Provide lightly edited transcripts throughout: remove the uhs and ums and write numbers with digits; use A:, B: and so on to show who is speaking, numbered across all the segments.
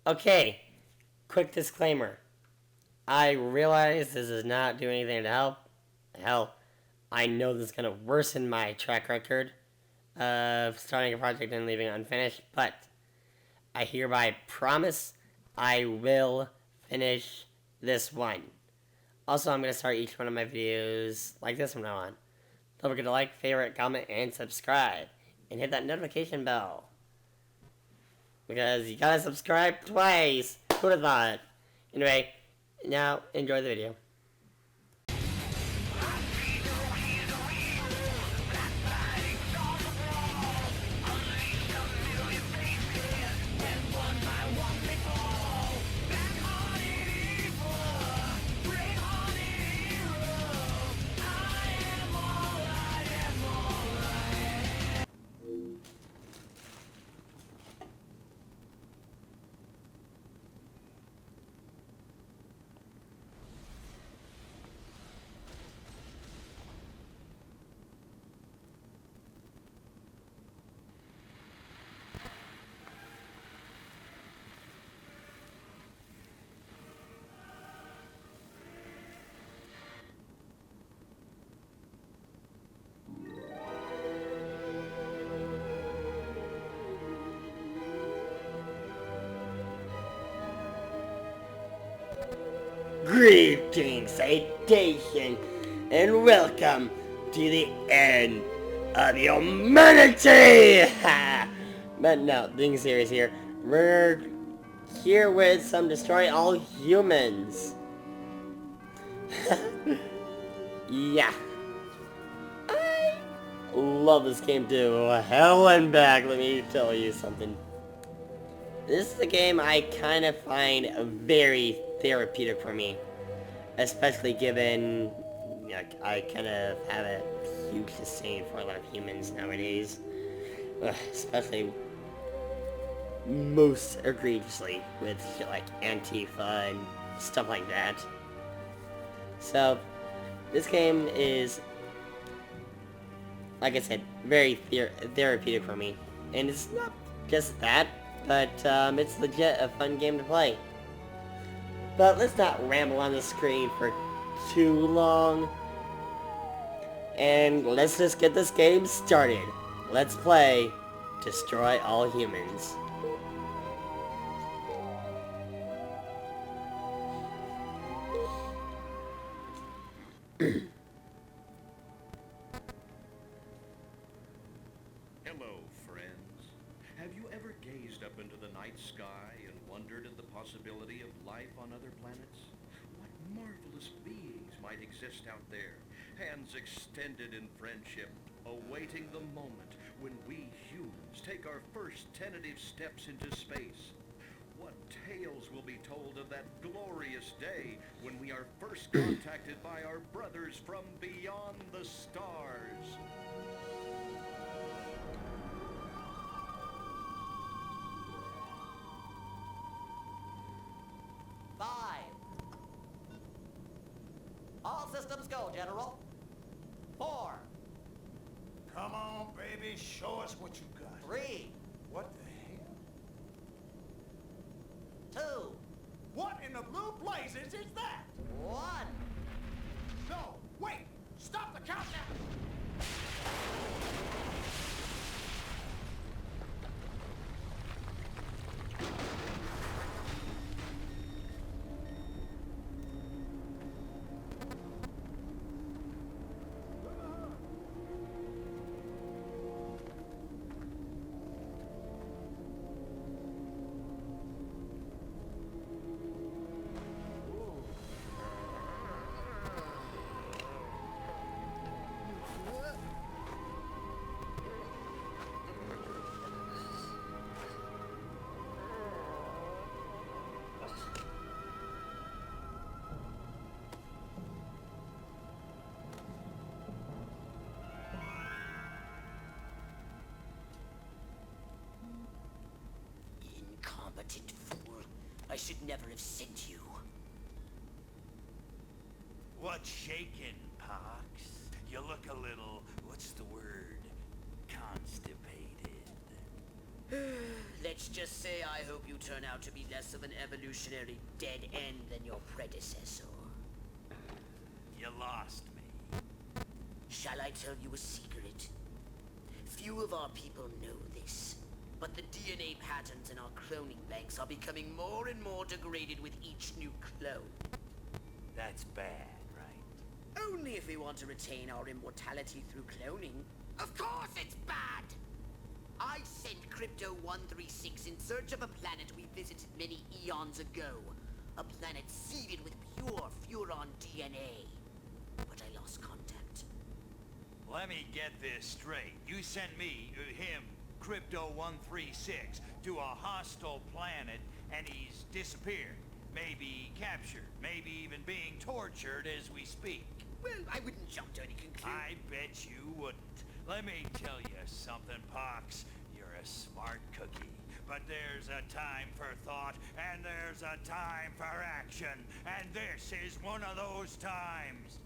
A: Okay, quick disclaimer. I realize this does not do anything to help. Hell, I know this is going to worsen my track record of starting a project and leaving it unfinished, but I hereby promise I will finish this one. Also, I'm going to start each one of my videos like this from now on. Don't forget to like, favorite, comment, and subscribe. And hit that notification bell. Because you gotta subscribe twice. Who'd have thought? Anyway, now enjoy the video. Greetings, citation, and welcome to the end of humanity! But no, being serious here, we're here with some Destroy All Humans. Yeah. I love this game to hell and back, let me tell you something. This is a game I kind of find very therapeutic for me. Especially given, I kind of have a huge disdain for a lot of humans nowadays. Especially most egregiously with shit like Antifa and stuff like that. So, this game is, like I said, very therapeutic for me. And it's not just that, but it's legit a fun game to play. But let's not ramble on the screen for too long. And let's just get this game started. Let's play Destroy All Humans.
B: Hello, friends. Have you ever gazed up into the night sky and wondered at the possibility of life on other planets? What marvelous beings might exist out there, hands extended in friendship, awaiting the moment when we humans take our first tentative steps into space. What tales will be told of that glorious day when we are first contacted by our brothers from beyond the stars?
C: All systems go, General. 4.
D: Come on, baby, show us what you got.
C: 3.
D: What the hell?
C: 2.
D: What in the blue blazes is that?
C: 1.
D: No, wait! Stop the countdown!
C: Incompetent fool. I should never have sent you.
E: What's shaking, Pox? You look a little, what's the word? Constipated.
C: Let's just say I hope you turn out to be less of an evolutionary dead end than your predecessor.
E: You lost me.
C: Shall I tell you a secret? Few of our people know this, but the DNA patterns in our cloning banks are becoming more and more degraded with each new clone.
E: That's bad, right?
C: Only if we want to retain our immortality through cloning. Of course it's bad! I sent Crypto-136 in search of a planet we visited many eons ago. A planet seeded with pure Furon DNA. But I lost contact.
E: Let me get this straight. You sent me, him, Crypto-136, to a hostile planet, and he's disappeared. Maybe captured, maybe even being tortured as we speak.
C: Well, I wouldn't jump to any conclusion.
E: I bet you wouldn't. Let me tell you something, Pox. You're a smart cookie. But there's a time for thought, and there's a time for action. And this is one of those times.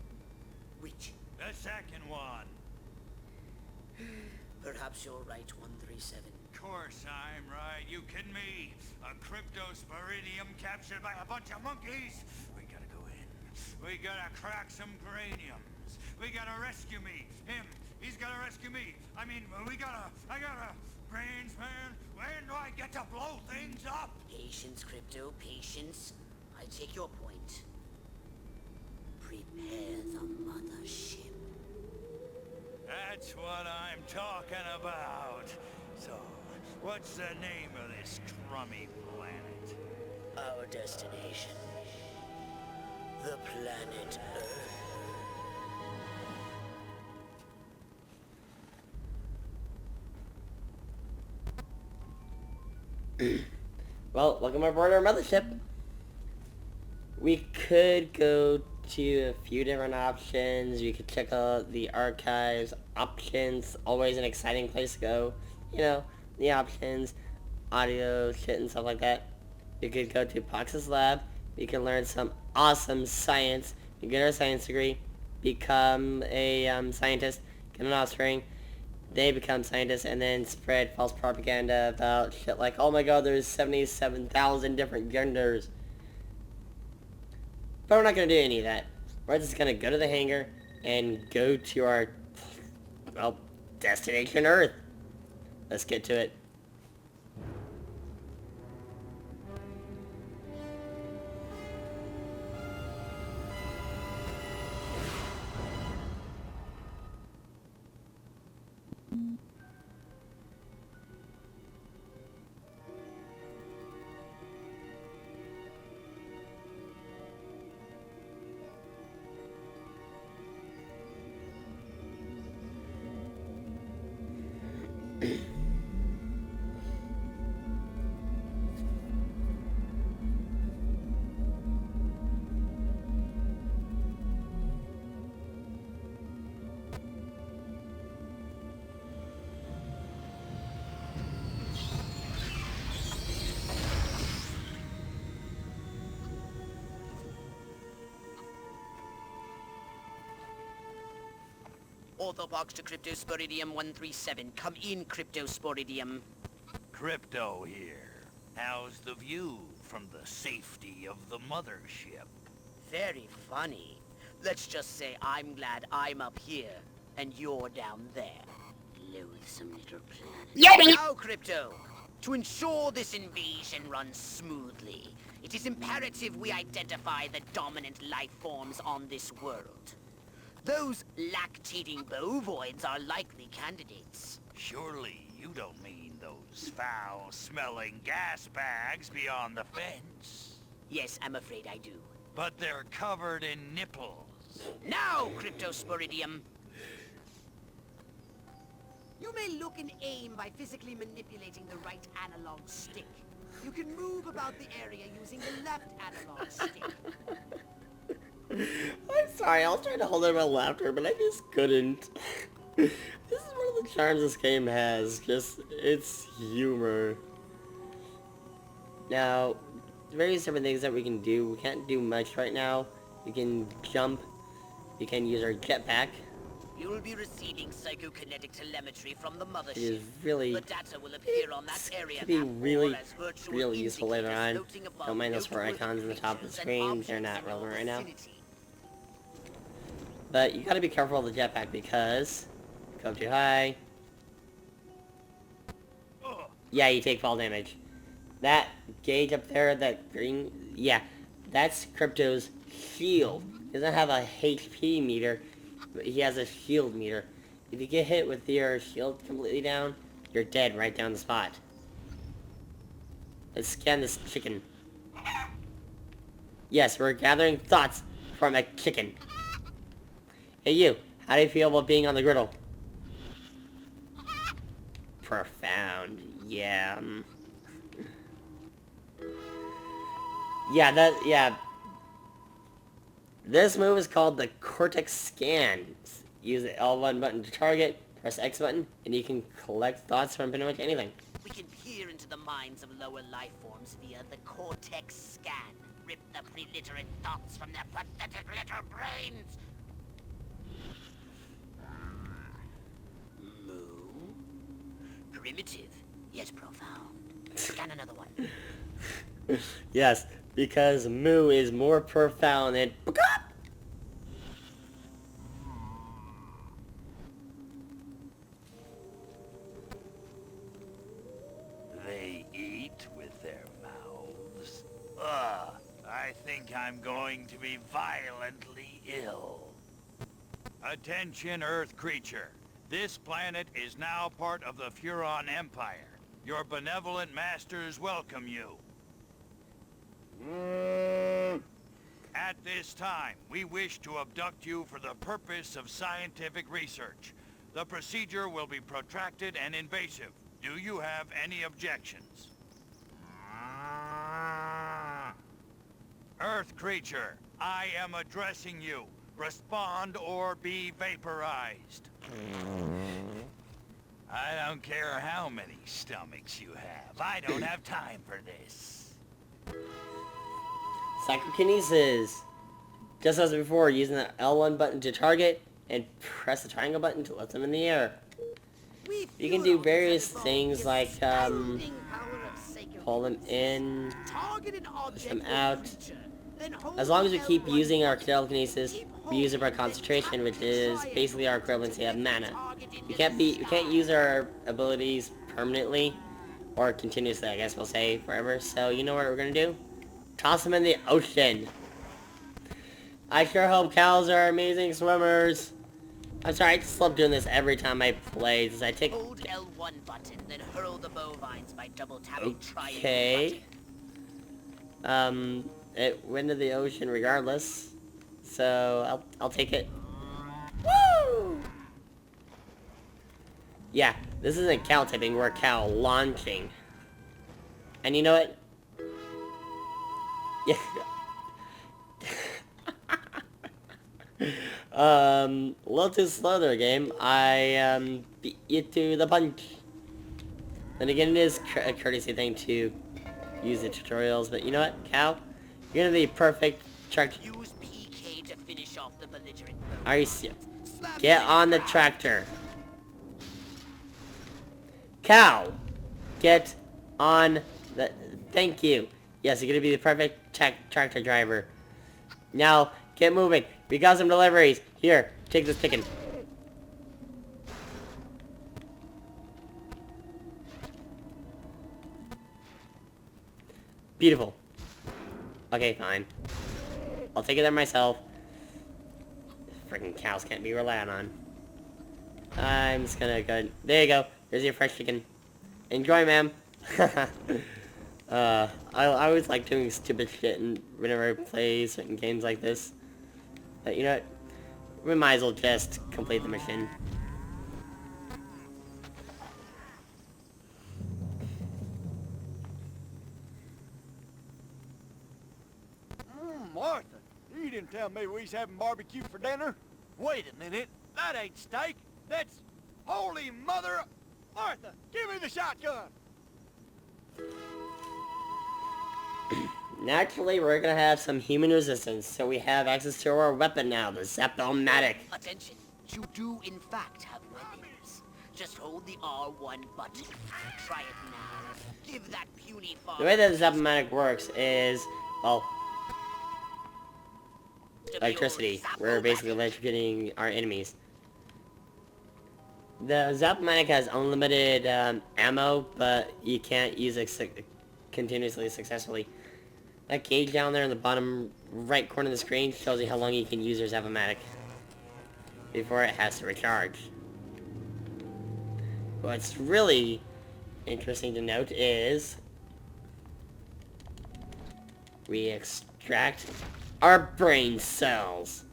C: Which?
E: The second one.
C: Perhaps you're right, 137.
E: Of course I'm right. You kidding me? A cryptosporidium captured by a bunch of monkeys? We gotta go in. We gotta crack some craniums. We gotta rescue me. Him. He's gotta rescue me. I mean, I gotta... Brains, man. When do I get to blow things up?
C: Patience, Crypto, patience. I take your point. Prepare the mothership.
E: That's what I'm talking about. So, what's the name of this crummy planet?
C: Our destination. The planet Earth.
A: Well, welcome aboard our mothership. We could go to a few different options. We could check out the archives. Options, always an exciting place to go. You know, the options, audio, shit and stuff like that. We could go to Pox's lab. We can learn some awesome science. We get our science degree. Become a scientist. Get an offspring. They become scientists and then spread false propaganda about shit like, oh my god, there's 77,000 different genders. But we're not going to do any of that. We're just going to go to the hangar and go to our, well, destination Earth. Let's get to it.
C: Orthobox to Cryptosporidium 137. Come in, Cryptosporidium.
E: Crypto here. How's the view from the safety of the mothership?
C: Very funny. Let's just say I'm glad I'm up here, and you're down there. Loathsome little planet. Now, Crypto! To ensure this invasion runs smoothly, it is imperative we identify the dominant life forms on this world. Those lactating bovoids are likely candidates.
E: Surely you don't mean those foul-smelling gas bags beyond the fence?
C: Yes, I'm afraid I do.
E: But they're covered in nipples.
C: Now, Cryptosporidium! You may look and aim by physically manipulating the right analog stick. You can move about the area using the left analog stick.
A: I'm sorry, I was trying to hold in my laughter, but I just couldn't. This is one of the charms this game has, just its humor. Now, various different things that we can do. We can't do much right now. We can jump. We can use our jetpack.
C: You will be receiving psychokinetic telemetry from the
A: It
C: mothership.
A: is really...
C: The data will appear on that
A: It's
C: area
A: could be
C: map
A: really,
C: or as virtual
A: really useful later
C: indicators
A: on.
C: floating above
A: Don't mind those four
C: noteworthy
A: icons on the top of the
C: creatures and
A: screen. They're
C: objects
A: not
C: in your
A: relevant right now.
C: vicinity.
A: But you gotta be careful with the jetpack because... Go up too high. Yeah, you take fall damage. That gauge up there, that green... Yeah, that's Crypto's shield. He doesn't have a HP meter, but he has a shield meter. If you get hit with your shield completely down, you're dead right down the spot. Let's scan this chicken. Yes, we're gathering thoughts from a chicken. Hey you, how do you feel about being on the griddle? Profound, yeah. Yeah. This move is called the Cortex Scan. Use the L1 button to target, press X button, and you can collect thoughts from pretty much anything.
C: We can peer into the minds of lower life forms via the Cortex Scan. Rip the preliterate thoughts from their pathetic little brains. Moo. Primitive, yet profound. Scan another one.
A: Yes, because moo is more profound than...
E: They eat with their mouths. Ugh, I think I'm going to be violently ill. Attention, Earth creature. This planet is now part of the Furon Empire. Your benevolent masters welcome you. At this time, we wish to abduct you for the purpose of scientific research. The procedure will be protracted and invasive. Do you have any objections? Earth creature, I am addressing you. Respond or be vaporized. I don't care how many stomachs you have. I don't have time for this.
A: Psychokinesis. Just as before, using the L1 button to target, and press the triangle button to lift them in the air. You can do various things like, pull them in, push them out. As long as we keep using our telekinesis, we use it by concentration, which is basically our equivalency of mana. We can't use our abilities permanently, or continuously, I guess we'll say, forever. So you know what we're gonna do? Toss them in the ocean. I sure hope cows are amazing swimmers. I'm sorry, I just love doing this every time I play. Does I take...
C: Hold L1 button, then hurl the bovines by double tapping triangle
A: Okay.
C: button.
A: It went to the ocean regardless. So, I'll take it. Woo! Yeah, this isn't cow tipping, we're cow launching. And you know what? Yeah. A little too slow there, game. I, beat you to the punch. Then again, it is a courtesy thing to use the tutorials, but you know what, cow? You're gonna be perfect tractor.
C: Use PK to finish off the belligerent.
A: Are you serious? Get on the tractor. Cow! Get on the... Thank you. Yes, you're gonna be the perfect tractor driver. Now, get moving. We got some deliveries. Here, take this chicken. Beautiful. Okay, fine. I'll take it there myself. Freaking cows can't be relied on. I'm just gonna go... There you go. There's your fresh chicken. Enjoy, ma'am. I always like doing stupid shit and whenever I play certain games like this. But you know what? We might as well just complete the mission.
F: Martha, you didn't tell me we was having barbecue for dinner. Wait a minute, that ain't steak. That's holy mother... Martha, give me the shotgun.
A: Naturally, we're gonna have some human resistance, so we have access to our weapon now, the Zap-O-Matic.
C: Attention. that you do in fact have weapons. Just hold the R1 button. Try it now. Give that puny farm...
A: The way that the Zapamatic works is, well, electricity. We're basically electrocuting our enemies. The Zapamatic has unlimited ammo, but you can't use it continuously successfully. That gauge down there in the bottom right corner of the screen shows you how long you can use your Zapamatic before it has to recharge. What's really interesting to note is we extract our brain cells.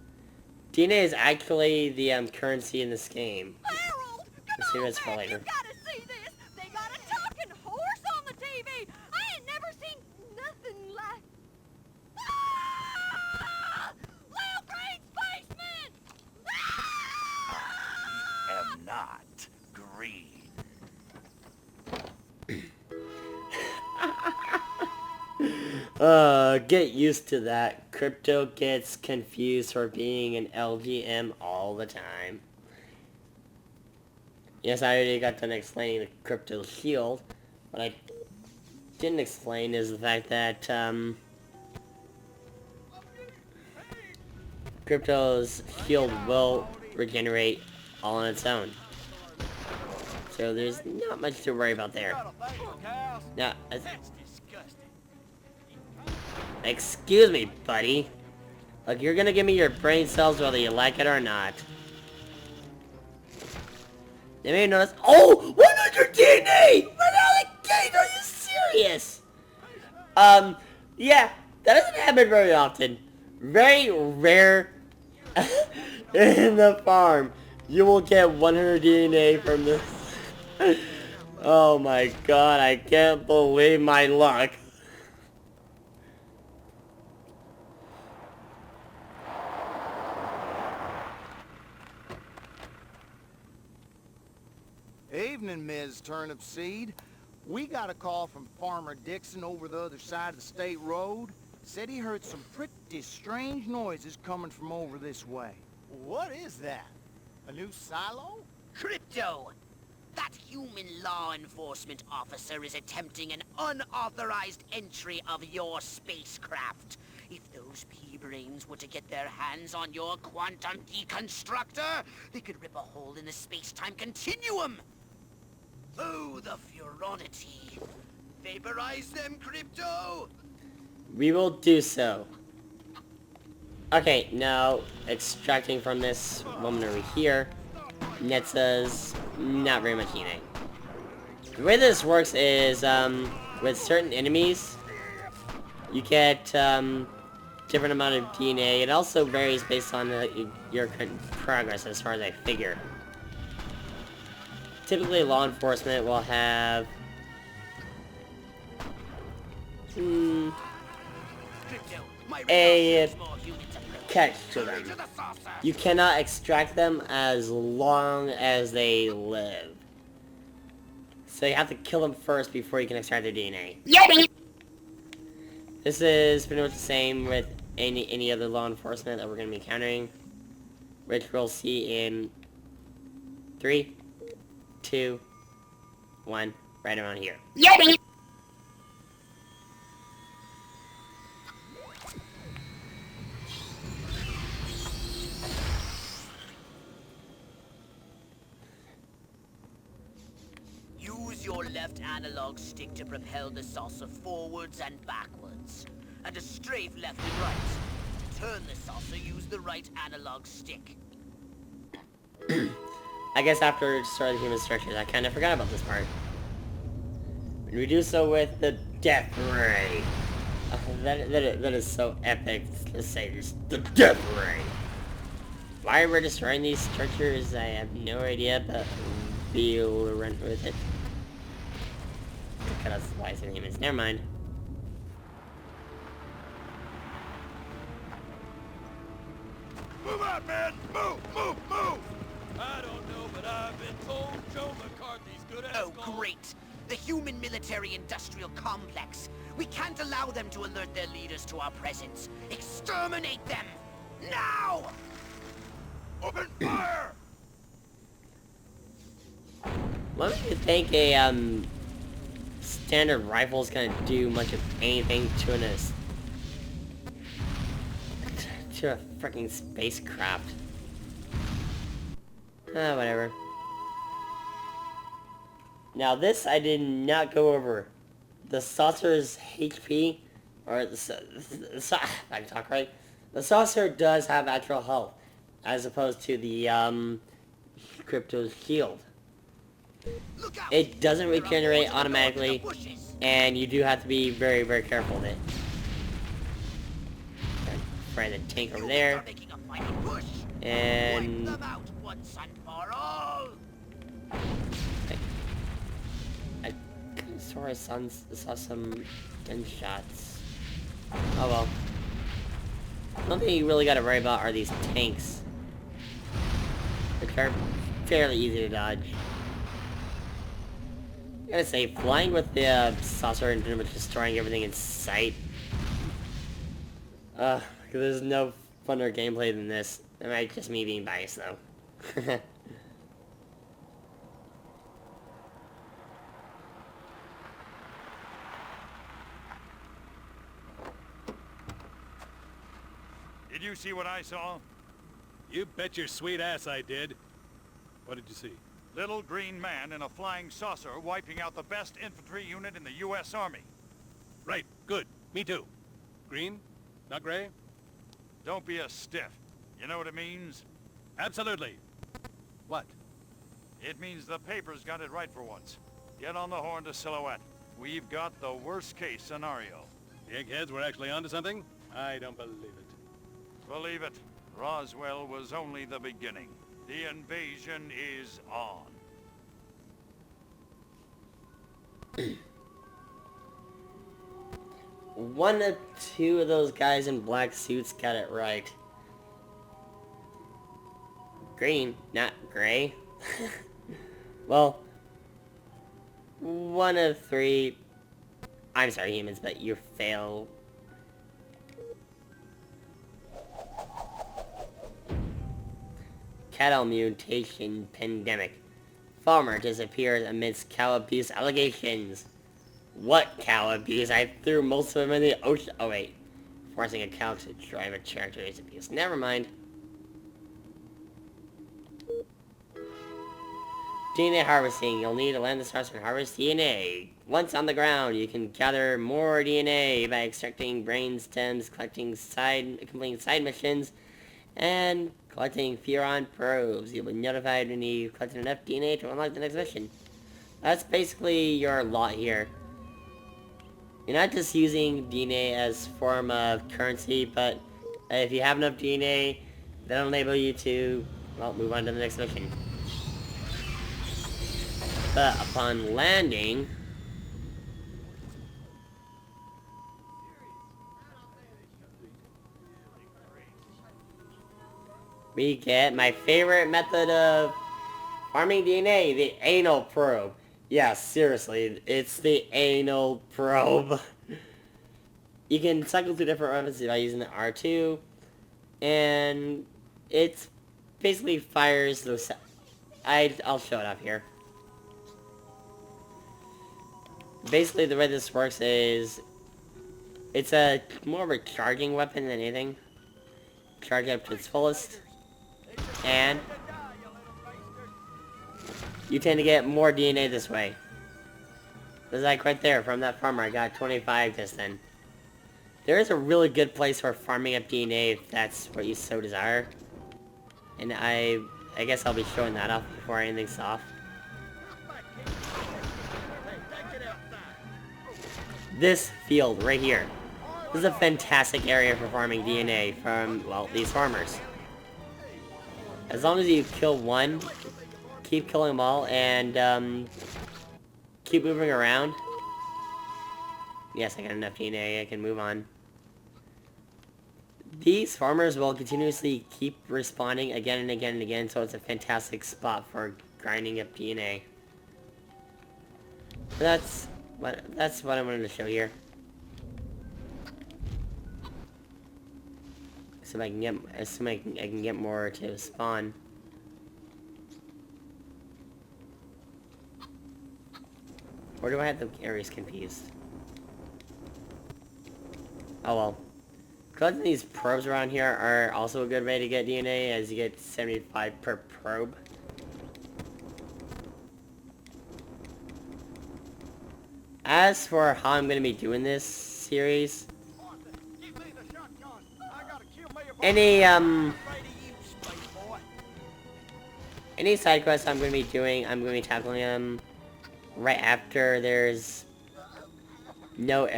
A: DNA is actually the currency in this game.
G: Harold,
A: Let's
G: come
A: see
G: on,
A: what's for
G: man,
A: later.
G: you gotta see this. They got a talking horse on the TV. I ain't never seen nothing like... Ah! Lil Green Spaceman! Ah!
D: Am not green.
A: Get used to that. Crypto gets confused for being an LGM all the time. Yes, I already got done explaining the crypto shield. What I didn't explain is the fact that, crypto's shield will regenerate all on its own. So there's not much to worry about there. Now,
F: That's disgusting.
A: excuse me, buddy. Look, you're gonna give me your brain cells whether you like it or not. You may notice. Oh! 100 DNA! Right out of the gate! Are you serious? Yeah, that doesn't happen very often. Very rare in the farm. You will get 100 DNA from this. Oh my god, I can't believe my luck.
F: Evening, Ms. Turnip Seed. We got a call from Farmer Dixon over the other side of the state road. Said he heard some pretty strange noises coming from over this way. What is that? A new silo?
C: Crypto! That human law enforcement officer is attempting an unauthorized entry of your spacecraft. If those pea-brains were to get their hands on your quantum deconstructor, they could rip a hole in the space-time continuum! Oh, the furonity! Vaporize them, Crypto!
A: We will do so. Okay, now extracting from this woman over here nets us not very much DNA. The way this works is with certain enemies you get different amount of DNA. It also varies based on your current progress as far as I figure. Typically law enforcement will have a catch to them. You cannot extract them as long as they live. So you have to kill them first before you can extract their DNA. This is pretty much the same with any other law enforcement that we're going to be encountering, which we'll see in 3, 2, 1, right around here.
C: Use your left analog stick to propel the saucer forwards and backwards, and to strafe left and right. To turn the saucer, use the right analog stick.
A: I guess after destroy the human structures, I kind of forgot about this part. And we do so with the Death Ray. That is so epic to say this. The Death Ray. Why we're destroying these structures, I have no idea, but be able to run with it. Cut out supplies and humans. Never mind.
D: Move out, man! Move, move, move!
E: I don't know, but I've been told Joe McCarthy's good at
C: Oh, great! The human military-industrial complex. We can't allow them to alert their leaders to our presence. Exterminate them! Now!
D: Open fire!
A: What do you think a standard rifle is gonna do much of anything to to a freaking spacecraft? Whatever. Now this I did not go over. The saucer's HP, or I can talk right. The saucer does have actual health, as opposed to the crypto's shield.
C: Look out!
A: It doesn't
C: There are
A: regenerate
C: horses on the road to the
A: automatically,
C: bushes.
A: and you do have to be very, very careful with it. Fry the tank over there,
C: Are making a final push.
A: and
C: Wipe them out once and for all.
A: I swear I saw some gunshots. Oh well. The only thing you really gotta worry about are these tanks, which are fairly easy to dodge. I gotta say, flying with the saucer and pretty much destroying everything in sight. There's no funner gameplay than this. That might just me being biased though.
E: Did you see what I saw?
H: You bet your sweet ass I did. What did you see?
E: Little green man in a flying saucer wiping out the best infantry unit in the U.S. Army.
H: Right, good. Me too. Green? Not gray?
E: Don't be a stiff. You know what it means?
H: Absolutely. What?
E: It means the paper's got it right for once. Get on the horn to Silhouette. We've got the worst case scenario.
H: The eggheads were actually onto something? I don't believe it.
E: Believe it, Roswell was only the beginning. The invasion is on.
A: One or two of those guys in black suits got it right. Green, not gray. Well, one of three. I'm sorry, humans, but you fail. Cattle mutation pandemic. Farmer disappears amidst cow abuse allegations. What cow abuse? I threw most of them in the ocean. Oh wait. Forcing a cow to drive a tractor is abuse. Never mind. DNA harvesting. You'll need to land the stars and harvest DNA. Once on the ground, you can gather more DNA by extracting brain stems, completing side missions, and collecting Furon probes. You'll be notified when you've collected enough DNA to unlock the next mission. That's basically your lot here. You're not just using DNA as form of currency, but if you have enough DNA, that'll enable you to, well, move on to the next mission. But upon landing, we get my favorite method of farming DNA, the anal probe. Yeah, seriously, it's the anal probe. You can cycle through different weapons by using the R2, and it's basically fires those. I'll show it up here. Basically, the way this works is it's a more of a charging weapon than anything. Charge it up to its fullest, and you tend to get more DNA this way. There's like right there from that farmer. I got 25 just then. There is a really good place for farming up DNA if that's what you so desire. And I guess I'll be showing that off before anything's off. This field right here. This is a fantastic area for farming DNA from, well, these farmers. As long as you kill one, keep killing them all, and keep moving around. Yes, I got enough DNA, I can move on. These farmers will continuously keep respawning again and again and again, so it's a fantastic spot for grinding up DNA. That's what I wanted to show here. So I can get more to spawn. Or do I have the areas confused? Oh well. Collecting these probes around here are also a good way to get DNA, as you get 75 per probe. As for how I'm going to be doing this series, any side quests I'm going to be doing, I'm going to be tackling them right after there's no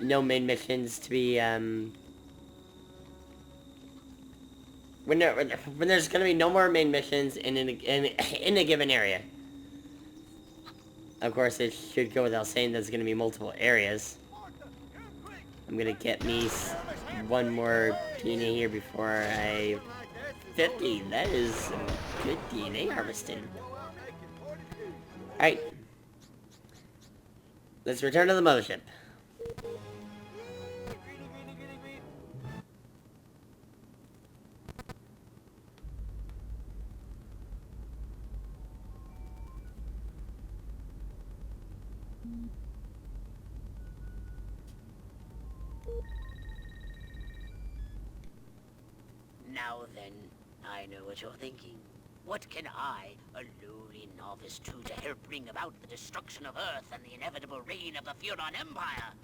A: main missions to be when there's going to be no more main missions in a given area. Of course, it should go without saying there's going to be multiple areas. I'm going to get me one more DNA here before I... 50, that is some good DNA harvesting. Alright. Let's return to the mothership.
C: Now then, I know what you're thinking. What can I, a lowly novice, do to help bring about the destruction of Earth and the inevitable reign of the Furon Empire?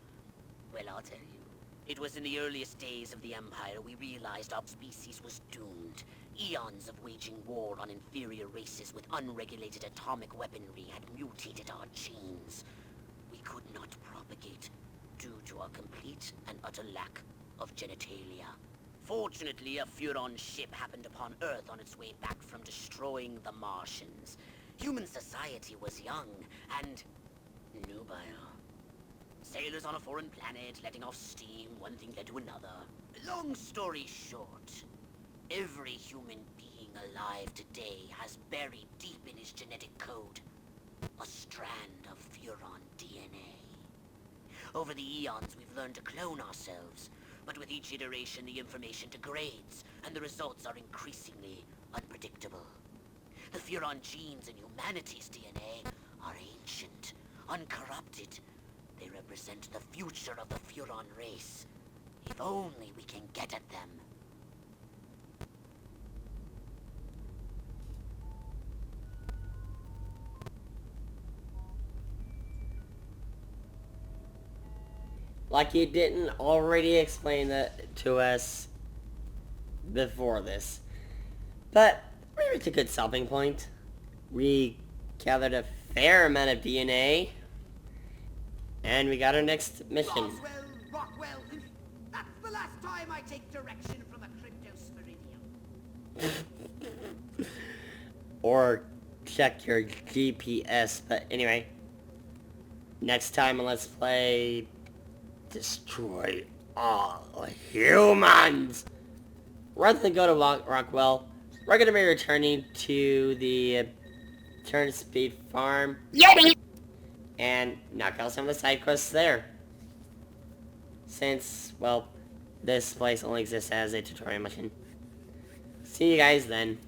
C: Well, I'll tell you. It was in the earliest days of the Empire we realized our species was doomed. Eons of waging war on inferior races with unregulated atomic weaponry had mutated our genes. We could not propagate due to our complete and utter lack of genitalia. Fortunately, a Furon ship happened upon Earth on its way back from destroying the Martians. Human society was young and nubile. Sailors on a foreign planet, letting off steam, one thing led to another. Long story short, every human being alive today has buried deep in his genetic code a strand of Furon DNA. Over the eons, we've learned to clone ourselves, but with each iteration, the information degrades, and the results are increasingly unpredictable. The Furon genes in humanity's DNA are ancient, uncorrupted. They represent the future of the Furon race. If only we can get at them.
A: Like you didn't already explain that to us before this. But we reached a good stopping point. We gathered a fair amount of DNA. And we got our next mission.
C: Rockwell, that's the last time I take direction from a cryptosporidium.
A: Or check your GPS. But anyway. Next time on Let's Play... Destroy all humans! Rather than go to Rockwell, we're going to be returning to the Turn Speed Farm. And knock out some of the side quests there. Since, well, this place only exists as a tutorial mission. See you guys then.